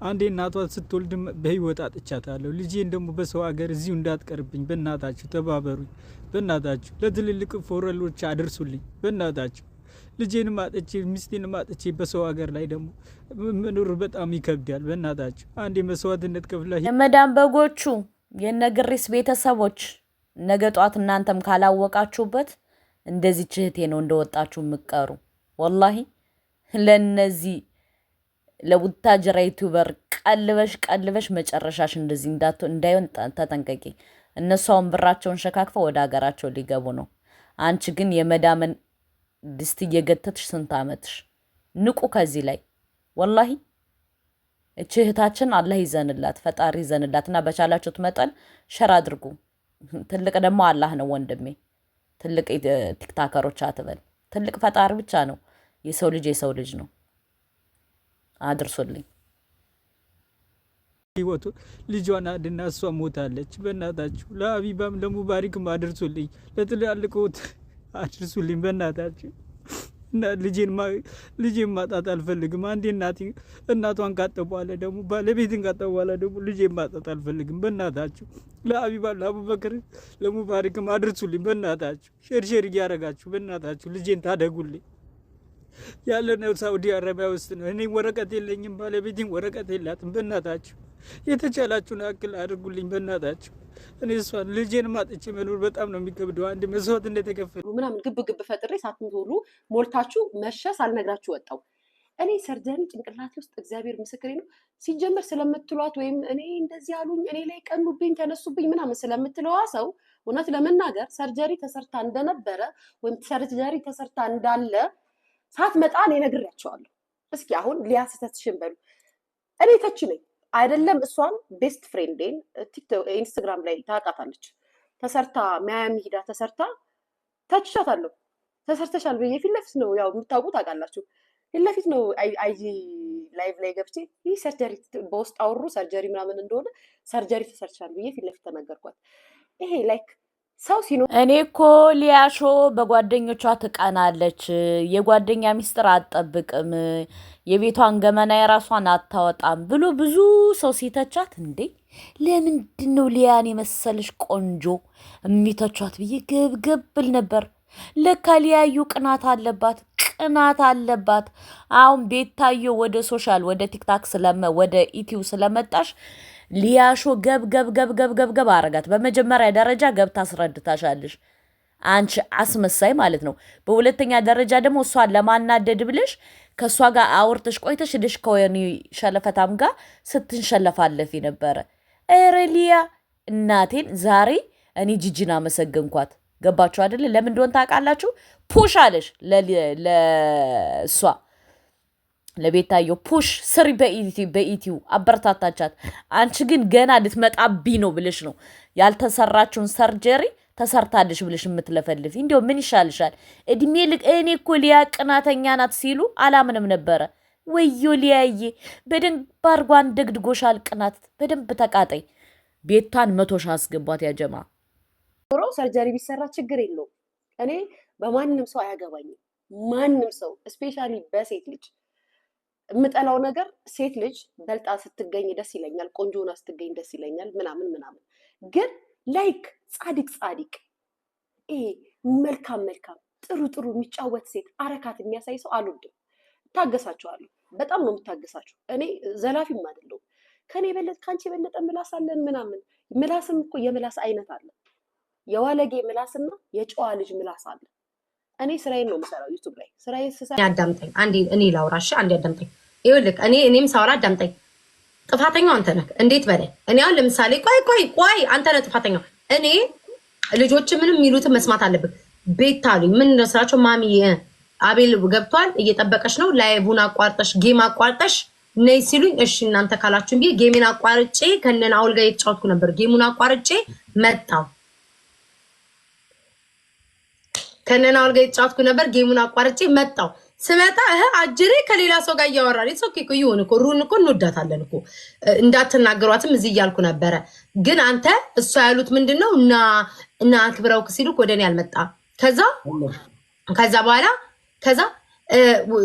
አንዴ እናቷ ስትወልድ በህይወት አጥቻታለሁ። ልጄን ደግሞ በሰው ሀገር እዚሁ እንዳትቀርብኝ በእናታችሁ ተባበሩኝ። በእናታችሁ ለትልልቅ ፎረሎች አድርሱልኝ በእናታችሁ። ልጄንም አጥቼ ሚስቴንም አጥቼ በሰው ሀገር ላይ ደግሞ መኖር በጣም ይከብዳል። በእናታችሁ አንዴ መስዋዕትነት ከፍላ የመዳን በጎቹ የነግሪስ ቤተሰቦች ነገ ጧት እናንተም ካላወቃችሁበት እንደዚህ ችህቴ ነው እንደወጣችሁ ምቀሩ ወላሂ ለነዚህ ለቡታጅራ ዩቲዩበር ቀልበሽ መጨረሻሽ እንደዚህ እንዳይሆን ተጠንቀቂ። እነሱም ብራቸውን ሸካክፈው ወደ ሀገራቸው ሊገቡ ነው። አንቺ ግን የመዳመን ድስት እየገተትሽ ስንት አመትሽ? ንቁ ከዚህ ላይ ወላሂ እህታችን አላህ ይዘንላት፣ ፈጣሪ ይዘንላትና በቻላችሁት መጠን ሸር አድርጉ። ትልቅ ደግሞ አላህ ነው ወንድሜ። ትልቅ ቲክታከሮች አትበል። ትልቅ ፈጣሪ ብቻ ነው። የሰው ልጅ ነው። አድርሱልኝ። ህይወቱ ልጇን አድና እሷ ሞታለች። በእናታችሁ ለሀቢባም ለሙባሪክም አድርሱልኝ። ለትላልቆት አድርሱልኝ በእናታችሁ። እና ልጄን ማጣት አልፈልግም። አንዴ እናቷን ካጠቧለ ደግሞ ባለቤትን ካጠቧለ ደግሞ ልጄን ማጣት አልፈልግም በእናታችሁ። ለሀቢባ ለአቡበክር ለሙባሪክም አድርሱልኝ በእናታችሁ። ሼር እያደረጋችሁ በእናታችሁ ልጄን ታደጉልኝ። ያለነው ሳውዲ አረቢያ ውስጥ ነው። እኔ ወረቀት የለኝም፣ ባለቤቴን ወረቀት የላትም። በእናታችሁ የተቻላችሁን አክል አድርጉልኝ በእናታችሁ። እኔ እሷን ልጄን ማጥቼ መኖር በጣም ነው የሚከብደው። አንድ መስዋዕት እንደተከፈለ ምናምን ግብ ፈጥሬ ሳትሞሉ ሞልታችሁ መሸ ሳልነግራችሁ ወጣው። እኔ ሰርጀሪ ጭንቅላቴ ውስጥ እግዚአብሔር ምስክሬ ነው ሲጀመር ስለምትሏት ወይም እኔ እንደዚህ አሉኝ እኔ ላይ ቀኑብኝ ተነሱብኝ ምናምን ስለምትለዋ ሰው እውነት ለመናገር ሰርጀሪ ተሰርታ እንደነበረ ወይም ሰርጀሪ ተሰርታ እንዳለ ሳትመጣ እኔ ነግሬያቸዋለሁ። እስኪ አሁን ሊያ ስተትሽን በሉ። እኔ ተች ነኝ አይደለም እሷን ቤስት ፍሬንዴን ቲክቶክ ኢንስታግራም ላይ ታውቃታለች። ተሰርታ ሚያሚ ሂዳ ተሰርታ ተችሻታለሁ። ተሰርተሻል ብዬ ፊት ለፊት ነው ያው የምታውቁ ታውቃላችሁ። ፊት ለፊት ነው አይጂ ላይቭ ላይ ገብቼ ይህ ሰርጀሪ በውስጥ አወሩ ሰርጀሪ ምናምን እንደሆነ ሰርጀሪ ተሰርቻል ብዬ ፊት ለፊት ተናገርኳት። ይሄ ላይክ ሰው ሲኖር እኔ እኮ ሊያሾ በጓደኞቿ ትቀናለች። የጓደኛ ሚስጥር አትጠብቅም፣ የቤቷን ገመና የራሷን አታወጣም ብሎ ብዙ ሰው ሲተቻት፣ እንዴ ለምንድን ነው ሊያን የመሰለሽ ቆንጆ የሚተቿት ብዬ ገብብል ነበር። ለካ ሊያዩ ቅናት አለባት። አሁን ቤታዮ ወደ ሶሻል ወደ ቲክታክ ወደ ኢትዮ ስለመጣሽ ሊያሾ ገብ አረጋት። በመጀመሪያ ደረጃ ገብታ አስረድታሻለሽ፣ አንቺ አስመሳይ ማለት ነው። በሁለተኛ ደረጃ ደግሞ እሷን ለማናደድ ብለሽ ከእሷ ጋር አውርተሽ ቆይተሽ ልሽ ከወኒ ሸለፈታም ጋር ስትንሸለፋለፊ ነበረ። ኧረ ሊያ እናቴን ዛሬ እኔ ጂጂን አመሰገንኳት። ገባችሁ አይደለ? ለምን እንደሆነ ታውቃላችሁ? ፑሽ አለሽ ለእሷ ለቤታዮ ፑሽ ስሪ በኢቲዩ አበረታታቻት። አንቺ ግን ገና ልትመጣብኝ ነው ብለሽ ነው ያልተሰራችውን ሰርጀሪ ተሰርታለሽ ብለሽ የምትለፈልፊ። እንዲያው ምን ይሻልሻል? እድሜ ልክ እኔ እኮ ሊያ ቅናተኛ ናት ሲሉ አላምንም ነበረ። ወዮ ሊያዬ በደንብ አድርጓን ደግድጎሻል። ቅናት በደንብ ተቃጠይ። ቤቷን 100 ሺህ አስገቧት ያጀማ። ሰርጀሪ ቢሰራ ችግር የለውም። እኔ በማንም ሰው አያገባኝም። ማንም ሰው ስፔሻሊ በሴት ልጅ የምጠላው ነገር ሴት ልጅ በልጣ ስትገኝ ደስ ይለኛል፣ ቆንጆና ስትገኝ ደስ ይለኛል ምናምን። ግን ላይክ ጻድቅ መልካም ጥሩ የሚጫወት ሴት አረካት የሚያሳይ ሰው አልወድም። ታገሳቸዋለሁ። በጣም ነው የምታገሳቸው። እኔ ዘላፊም አይደለሁም። ከኔ በለጥ ካንቺ በለጠ ምላስ አለን ምናምን። ምላስም እኮ የምላስ አይነት አለ። የዋለጌ ምላስና የጨዋ ልጅ ምላስ አለ። እኔ ስራዬን ነው የምሰራው ዩቲዩብ ላይ። ስራዬን ስሰራ አዳምጠኝ አንዴ፣ እኔ ላውራሽ አንዴ አዳምጠኝ። ይኸውልህ እኔም ሳወራ አዳምጠኝ። ጥፋተኛው አንተ ነህ። እንዴት በለኝ። እኔ አሁን ለምሳሌ ቆይ አንተ ነህ ጥፋተኛው። እኔ ልጆች ምንም የሚሉትን መስማት አለብን። ቤት አሉኝ ምን ነው ስራቸው? ማሚ አቤል ገብቷል እየጠበቀሽ ነው፣ ላይቡን አቋርጠሽ ጌም አቋርጠሽ ነይ ሲሉኝ እሺ እናንተ ካላችሁኝ ብዬ ጌሜን አቋርጬ ከነና አውል ጋር የተጫወትኩ ነበር። ጌሙን አቋርጬ መጣው ከነና አውል ጋር የተጫወትኩ ነበር። ጌሙን አቋርጬ መጣው። ስመጣ አጅሬ ከሌላ ሰው ጋር እያወራል። ኦኬ እኮ ይሁን እኮ ሩን እኮ እንወዳታለን እኮ እንዳትናገሯትም እዚህ እያልኩ ነበረ። ግን አንተ እሷ ያሉት ምንድነው እና አክብረው ሲሉክ ወደኔ አልመጣ። ከዛ በኋላ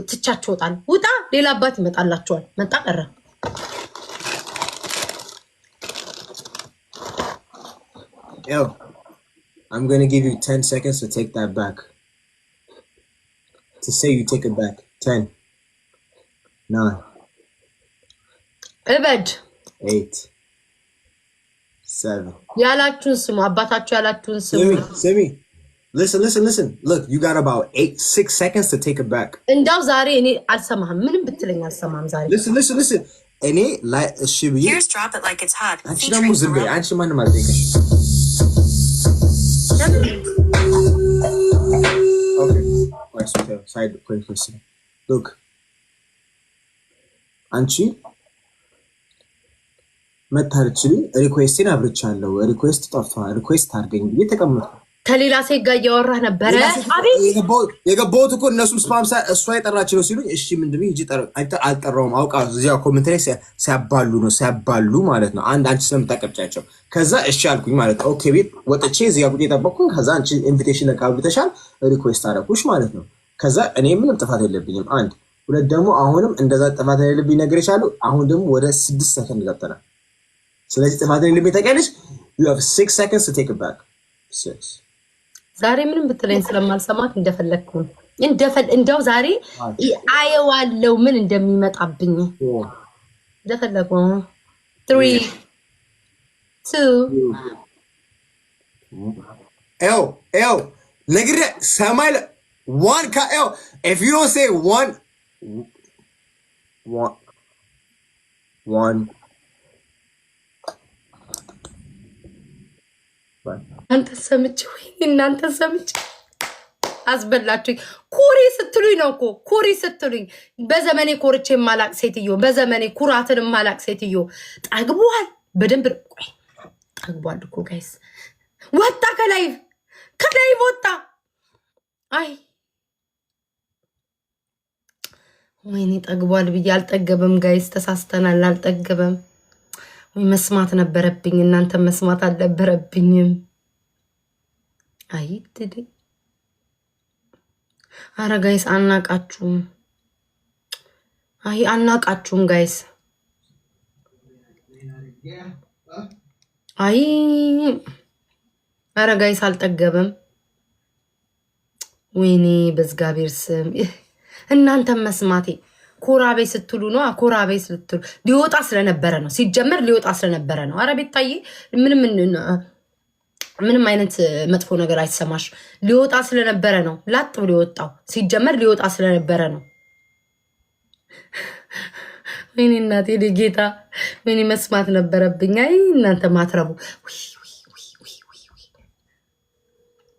ትቻችሁ ወጣን። ውጣ ሌላ አባት ይመጣላችኋል። መጣ ቀረ። Yo, I'm gonna give you 10 seconds to take that back. To say you take it back. 10, 9, እበድ 8, 7. ያላችሁን ስሙ አባታችሁ ያላችሁን ስሙ Simi. Listen. Look, you got about 6 seconds to take it back. እንዳው ዛሬ እኔ አልሰማህም ምንም ብትለኝ አልሰማህም ዛሬ Listen. Any like should be. Here's Drop It Like It's Hot. Actually, I'm Zimbe. Actually, man, I'm thinking. Okay. Wait, so side quick listen. Look. Anchi. መታርችሊ ሪኩዌስትን አብርቻለሁ ሪኩዌስት ጠፋ ሪኩዌስት አድርገኝ ብዬ ተቀምጥኩ ከሌላ ሴት ጋር እያወራህ ነበረ የገባሁት እኮ እነሱ ስፓም እሷ የጠራች ነው ሲሉኝ እሺ ምንድነው እንጂ አልጠራውም አውቃ እዚያ ኮሜንት ላይ ሲያባሉ ማለት ነው አንቺ ስለምታቀብጫቸው ከዛ እሺ አልኩኝ ማለት ነው ኦኬ ቤት ወጥቼ እዚያ ቁጭ የጠበቅኩኝ ከዛ አንቺ ኢንቪቴሽን ለካብተሻል ሪኩዌስት አደረኩሽ ማለት ነው ከዛ እኔ ምንም ጥፋት የለብኝም አንድ ሁለት ደግሞ አሁንም እንደዛ ጥፋት የሌለብኝ ነገር ይቻሉ አሁን ደግሞ ወደ 6 ሰከንድ ገብተናል ስለዚህ ጥፋት የሌለብኝ ታውቂያለሽ you have 6 seconds to take it back 6 ዛሬ ምንም ብትለኝ ስለማልሰማት እንደፈለግኩ እንደው ዛሬ አየዋለው ምን እንደሚመጣብኝ እንደፈለግኩ 3 2 L ነግሬ ሰማይ one L if you don't say one አንተ ሰምቼ ወይ እናንተ ሰምቼ አስበላችሁኝ ኩሪ ስትሉኝ ነው እኮ ኩሪ ስትሉኝ በዘመኔ ኮርቼ ማላቅ ሴትዮ በዘመኔ ኩራትን ማላቅ ሴትዮ ጠግቧል በደንብ ቆይ ጠግቧል እኮ ጋይስ ወጣ ከላይ ወጣ አይ ወይኔ ጠግቧል ብዬ አልጠገበም ጋይስ ተሳስተናል አልጠገበም ወይ መስማት ነበረብኝ እናንተ መስማት አልነበረብኝም አይ ትዲ አረ ጋይስ አናቃችሁም ጋይስ አይ አረ ጋይስ አልጠገበም ወይኔ በዝጋቤር ስም እናንተ መስማቴ ኮራቤ ስትሉ ነው ኮራቤ ስትሉ ሊወጣ ስለነበረ ነው ሲጀመር ሊወጣ ስለነበረ ነው አረ ቤታዬ ምንም አይነት መጥፎ ነገር አይሰማሽ ሊወጣ ስለነበረ ነው ላጥ ብሎ ወጣው ሲጀመር ሊወጣ ስለነበረ ነው ወይኔ እናቴ ጌታ ወይኔ መስማት ነበረብኝ አይ እናንተ ማትረቡ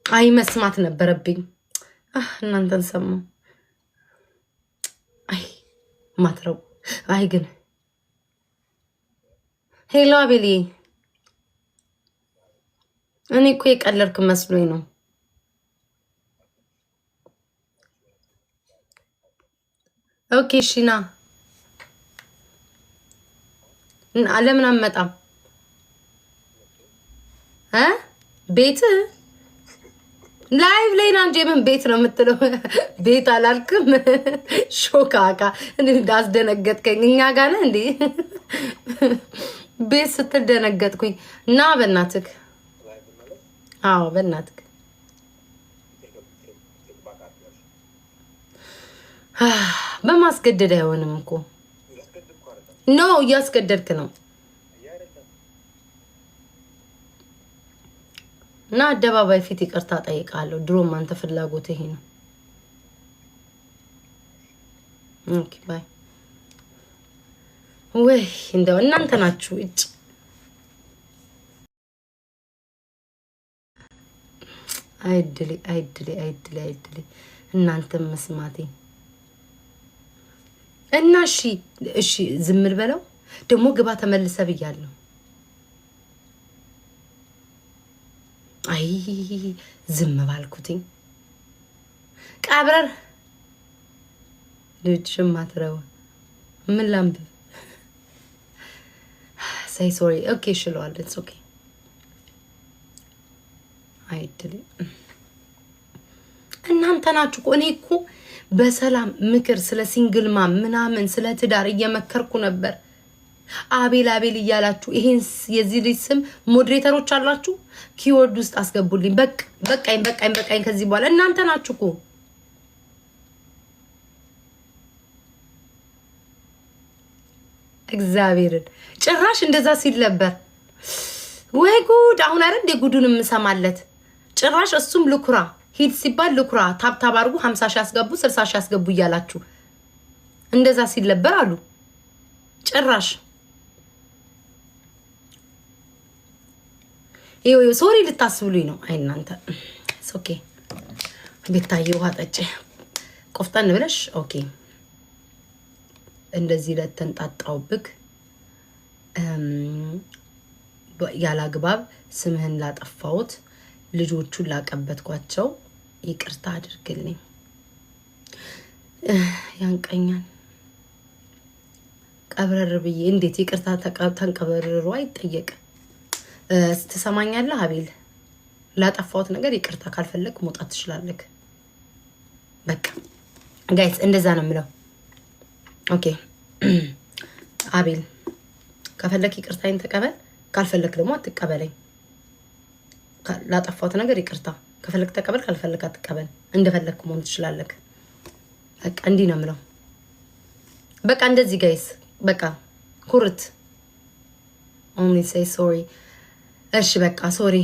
አይ መስማት ነበረብኝ እናንተን ሰማው አይ ማትረቡ አይ ግን ሄሎ አቤሊ እኔ እኮ የቀለድክ መስሎኝ ነው ኦኬ ሽና ለምን አመጣም ቤት ላይቭ ላይ ናንጂ ምን ቤት ነው የምትለው ቤት አላልክም ሾካካ እንዳስደነገጥከኝ እኛ ጋር ነህ እንዴ ቤት ስትደነገጥኩኝ እና በእናትህ አዎ በእናትህ በማስገደድ አይሆንም እኮ ኖ እያስገደድክ ነው እና አደባባይ ፊት ይቅርታ ጠይቃለሁ ድሮም አንተ ፍላጎት ይሄ ነው ኦኬ ባይ ወይ እንደው እናንተ ናችሁ እጭ አይድሊ እናንተ መስማቴ እና እሺ ዝም ልበለው ደግሞ ግባ ተመልሰ ብያለሁ አይ ዝም ባልኩትኝ ቀብረር ልጅም ማትረው ምን ላምብ say sorry okay ሽሏል it's okay አይድል እናንተ ናችሁ እኔ እኮ በሰላም ምክር ስለ ሲንግል ማም ምናምን ስለ ትዳር እየመከርኩ ነበር አቤል አቤል እያላችሁ ይሄን የዚህ ልጅ ስም ሞዴሬተሮች አላችሁ ኪወርድ ውስጥ አስገቡልኝ። በቃኝ ከዚህ በኋላ እናንተ ናችሁ እኮ እግዚአብሔርን ጭራሽ እንደዛ ሲል ነበር። ወይ ጉድ! አሁን አይደል እንደ ጉዱን የምሰማለት ጭራሽ እሱም ልኩራ ሂድ ሲባል ልኩራ ታብታብ አድርጉ 50 ሺህ ያስገቡ 60 ሺህ ያስገቡ እያላችሁ እንደዛ ሲል ነበር አሉ። ጭራሽ ይሄ ሶሪ ልታስብሉኝ ነው። አይ እናንተ ኦኬ ቤታዬ ውሃ ጠጪ ቆፍጣን ብለሽ ኦኬ እንደዚህ ለተንጣጣውብክ ያላግባብ ስምህን ላጠፋውት ልጆቹን ላቀበትኳቸው ይቅርታ አድርግልኝ። ያንቀኛል ቀብረር ብዬ እንዴት ይቅርታ ተንቀበረሩ አይጠየቅ። ትሰማኛለህ አቤል? ላጠፋውት ነገር ይቅርታ ካልፈለክ መውጣት ትችላለህ። በቃ ጋይስ እንደዛ ነው የምለው። ኦኬ አቤል ከፈለክ ይቅርታዬን ተቀበል፣ ካልፈለክ ደግሞ አትቀበለኝ። ላጠፋውት ነገር ይቅርታ ከፈለክ ተቀበል፣ ካልፈለክ አትቀበል። እንደፈለክ መሆን ትችላለህ። በቃ እንዲህ ነው የምለው። በቃ እንደዚህ ጋይስ በቃ ኩርት only say sorry። እሺ በቃ ሶሪ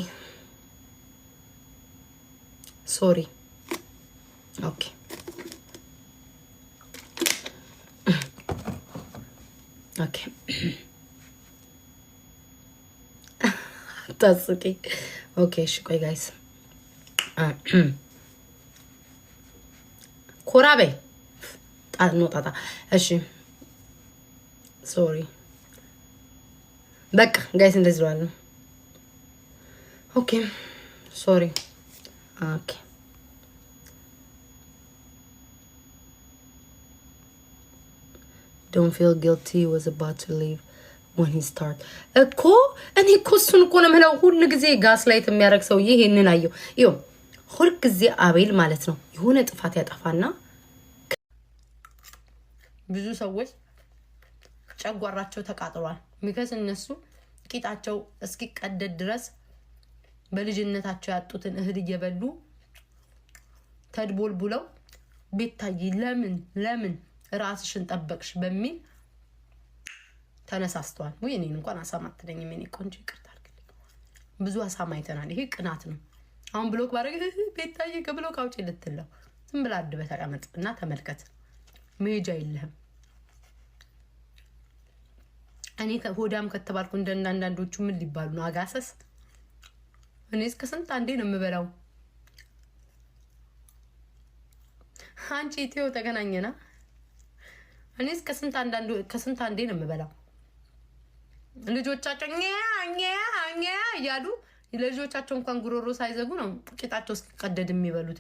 ኦኬ ኦኬ ታስቂ ኦኬ እሺ ቆይ ጋይስ ኮራቤ ጣጣ እሺ ሶሪ በቃ ጋይስ እንደዚህ ነው። ኦኬ ሶሪ ኦኬ don't feel guilty was about to leave when he start እኮ እኔ እኮ እሱን እኮ ነው የምለው። ሁሉ ጊዜ ጋስ ላይት የሚያደርግ ሰውዬ ይሄንን አየው። ይኸው ሁሉ ጊዜ አቤል ማለት ነው የሆነ ጥፋት ያጠፋና ብዙ ሰዎች ጨጓራቸው ተቃጥሏል። ሚከስ እነሱ ቂጣቸው እስኪቀደድ ድረስ በልጅነታቸው ያጡትን እህል እየበሉ ተድቦልቡለው ቤታዬ ለምን ራስሽን ጠበቅሽ በሚል ተነሳስተዋል። ወይ እኔን እንኳን አሳማ አትለኝም የኔ ቆንጆ ይቅርታ አድርግልኝ። ብዙ አሳማ አይተናል። ይሄ ቅናት ነው። አሁን ብሎክ ባረግ ቤታዬ ከብሎክ አውጪ ልትለው ዝም ብላ አድበ ተቀመጥ እና ተመልከት። መሄጃ የለህም። እኔ ሆዳም ከተባልኩ እንደናንዳንዶቹ ምን ሊባሉ ነው? አጋሰስ እኔ እስከ ስንት አንዴ ነው የምበላው። አንቺ ኢትዮ ተገናኘና እኔ እስከ ስንት አንዴ ነው የምበላው። ልጆቻቸው ኛ እያሉ ለልጆቻቸው እንኳን ጉሮሮ ሳይዘጉ ነው ቂጣቸው እስኪቀደድ የሚበሉት።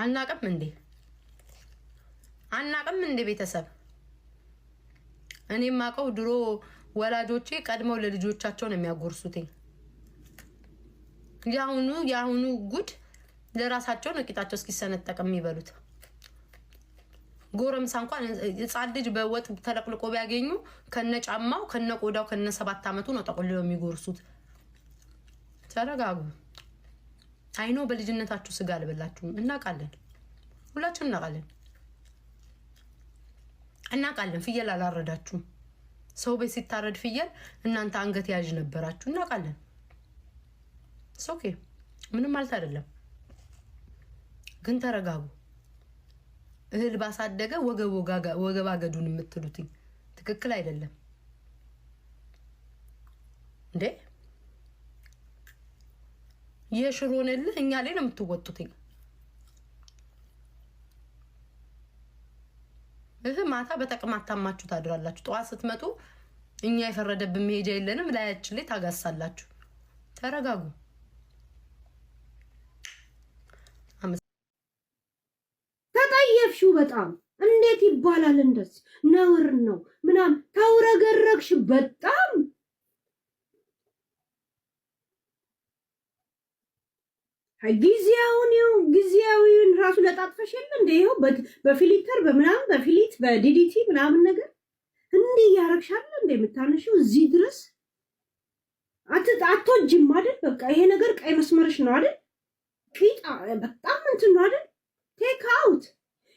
አናቅም እንዴ ቤተሰብ? እኔ ማቀው ድሮ ወላጆቼ ቀድመው ለልጆቻቸው ነው የሚያጎርሱት። ያሁኑ ጉድ ለራሳቸው ነው ቂጣቸው እስኪሰነጠቅ የሚበሉት። ጎረምሳ እንኳን ህፃን ልጅ በወጥ ተለቅልቆ ቢያገኙ ከነጫማው ከነቆዳው ከነ7 አመቱ ነው ጠቆልለው የሚጎርሱት። ተረጋጉ። አይኖ በልጅነታችሁ ስጋ አልበላችሁም። እናቃለን፣ ሁላችንም እናቃለን። ፍየል አላረዳችሁም። ሰው ቤት ሲታረድ ፍየል እናንተ አንገት ያዥ ነበራችሁ። እናቃለን። ኦኬ ምንም ማለት አይደለም፣ ግን ተረጋጉ። እህል ባሳደገ ወገብ አገዱን የምትሉት ትክክል አይደለም እንዴ? የሽሮንልህ እኛ ላይ ነው የምትወጡት። ማታ በጠቅማት ታማችሁ ታድራላችሁ። ጠዋት ስትመጡ እኛ የፈረደብን መሄጃ የለንም፣ ላያችን ላይ ታጋሳላችሁ። ተረጋጉ። ተጠየፍሽው በጣም እንዴት ይባላል? እንደዚህ ነውር ነው ምናምን ታውረገረግሽ በጣም ጊዜያዊውን ራሱ ለጣጥፈሽ የለ እንደ ይኸው በፊሊተር በምናምን በፊሊት በዲዲቲ ምናምን ነገር ያረግሻል እንደምታነሺው እዚህ ድረስ አትወጂም አይደል? በቃ ይሄ ነገር ቀይ መስመርሽ ነው አይደል? ቂጣ በጣም እንትን ነው አይደል? ቴክ አውት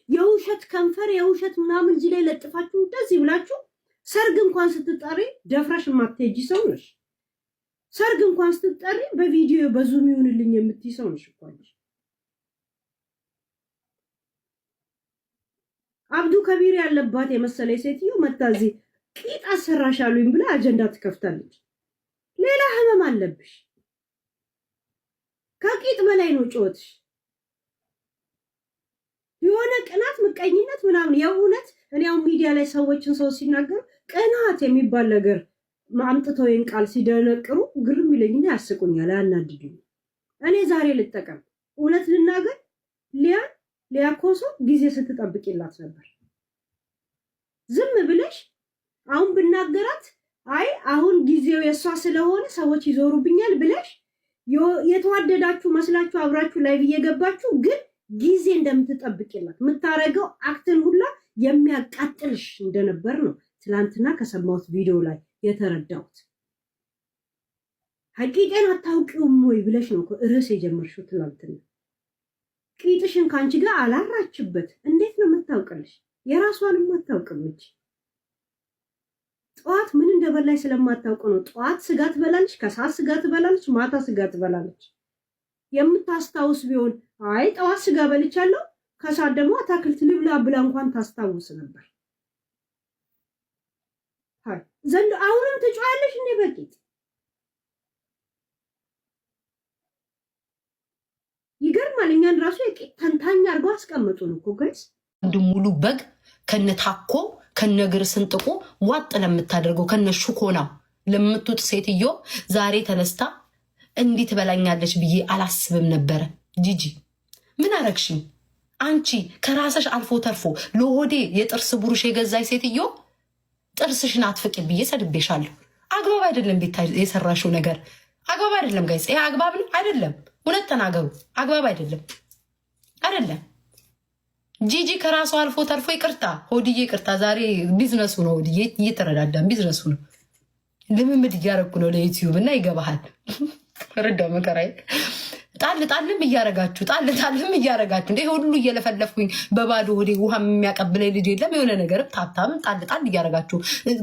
የውሸት ከንፈር የውሸት ምናምን እዚህ ላይ ለጥፋችሁ እንደዚህ ብላችሁ ሰርግ እንኳን ስትጠሪ ደፍረሽ የማትሄጂ ሰው ነሽ። ሰርግ እንኳን ስትጠሪ በቪዲዮ በዙም ይሁንልኝ የምትይ ሰው ነሽ እኮ አንቺ። አብዱ ከቢር ያለባት የመሰለ ሴትዮ መታዚ ቂጣ አሰራሻሉኝ ብላ አጀንዳ ትከፍታለች። ሌላ ህመም አለብሽ። ከቂጥ በላይ ነው ጮትሽ። የሆነ ቅናት ምቀኝነት ምናምን የእውነት እኔ አሁን ሚዲያ ላይ ሰዎችን ሰው ሲናገሩ ቅናት የሚባል ነገር አምጥተው ይህን ቃል ሲደነቅሩ ግርም ይለኝና ያስቁኛል፣ አያናድዱኝ። እኔ ዛሬ ልጠቀም እውነት ልናገር ሊያ ኮሶ ጊዜ ስትጠብቂላት ነበር። ዝም ብለሽ አሁን ብናገራት አይ አሁን ጊዜው የሷ ስለሆነ ሰዎች ይዞሩብኛል ብለሽ የተዋደዳችሁ መስላችሁ አብራችሁ ላይ እየገባችሁ ግን ጊዜ እንደምትጠብቂላት የምታረገው አክትን ሁላ የሚያቃጥልሽ እንደነበር ነው ትላንትና ከሰማሁት ቪዲዮ ላይ የተረዳሁት። ሀቂቀን አታውቂውም ወይ ብለሽ ነው ርዕስ የጀመርሽው ትላንትና። ቂጥሽን ከአንቺ ጋር አላራችበት እንዴት ነው የምታውቅልሽ? የራሷንም አታውቅም እንጂ ጠዋት ምን እንደበላሽ ስለማታውቅ ነው። ጠዋት ስጋ ትበላለች፣ ከሰዓት ስጋ ትበላለች፣ ማታ ስጋ ትበላለች። የምታስታውስ ቢሆን አይ ጠዋት ስጋ በልቻለሁ ከሰዓት ደግሞ አታክልት ልብላ ብላ እንኳን ታስታውስ ነበር። አይ ዘንድ አሁንም ትጮያለሽ እንዴ በቂጥ? ይገርማል። እኛን ራሱ የቂጥ ተንታኝ አድርገው አስቀምጡን እኮ ጋይስ። አንድ ሙሉ በግ ከነታኮ ከነግር ስንጥቁ ዋጥ ለምታደርገው ከነሹኮና ለምትውጥ ሴትዮ ዛሬ ተነስታ እንዲህ ትበላኛለች ብዬ አላስብም ነበረ። ጂጂ ምን አረግሽኝ አንቺ? ከራስሽ አልፎ ተርፎ ለሆዴ የጥርስ ብሩሽ የገዛይ ሴትዮ ጥርስሽን አትፍቂ ብዬ ሰድቤሻለሁ። አግባብ አይደለም ቤታ የሰራሽው ነገር አግባብ አይደለም ጋይስ። ይሄ አግባብ ነው አይደለም? እውነት ተናገሩ። አግባብ አይደለም አይደለም። ጂጂ ከራሱ አልፎ ተርፎ ይቅርታ ሆድዬ ይቅርታ። ዛሬ ቢዝነሱ ነው ሆድዬ፣ እየተረዳዳን ቢዝነሱ ነው። ልምምድ እያረኩ ነው ለዩቲዩብ እና ይገባሃል። ረዳው መከራይ ጣል ጣልም እያረጋችሁ እንደ ሁሉ እየለፈለፍኩኝ በባዶ ሆዴ ውሃ የሚያቀብለኝ ልጅ የለም። የሆነ ነገር ታብታም ጣል እያረጋችሁ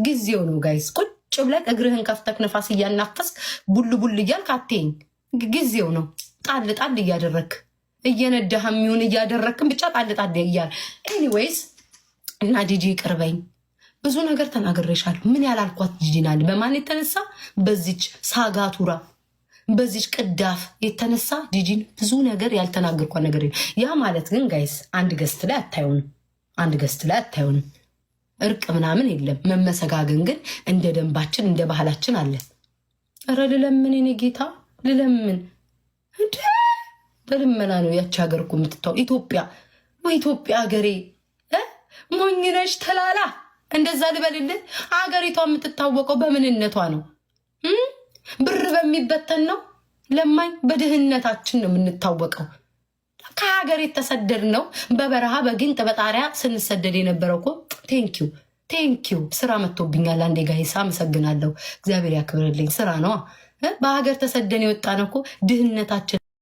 ጊዜው ነው ጋይስ። ቁጭ ብለህ እግርህን ከፍተክ ነፋስ እያናፈስክ ቡል እያልክ አትይኝ። ጊዜው ነው ጣል እያደረክ እየነዳህ የሚሆን እያደረክም ብቻ ጣል እያል ኤኒዌይስ። እና ጂጂ ቅርበኝ ብዙ ነገር ተናግሬሻለሁ። ምን ያላልኳት ጂጂናል በማን የተነሳ በዚች ሳጋቱራ በዚች ቅዳፍ የተነሳ ጂጂን ብዙ ነገር ያልተናገርኳት ነገር ያ ማለት ግን ጋይስ አንድ ገስት ላይ አታዩንም። እርቅ ምናምን የለም። መመሰጋገን ግን እንደ ደንባችን እንደ ባህላችን አለን። ኧረ ልለምን እኔ ጌታ ልለምን እንደ በልመና ነው ያቺ ሀገር እኮ የምትታው ኢትዮጵያ ሀገሬ ሞኝነሽ ተላላ እንደዛ ልበልልህ። ሀገሪቷ የምትታወቀው በምንነቷ ነው። ብር በሚበተን ነው። ለማኝ በድህነታችን ነው የምንታወቀው። ከሀገር የተሰደድ ነው በበረሃ በግንጥ በጣሪያ ስንሰደድ የነበረው እኮ ቴንኪው ስራ መጥቶብኛል። አንዴ ጋይስ አመሰግናለሁ። እግዚአብሔር ያክብርልኝ። ስራ ነው። በሀገር ተሰደን የወጣ ነው እኮ ድህነታችን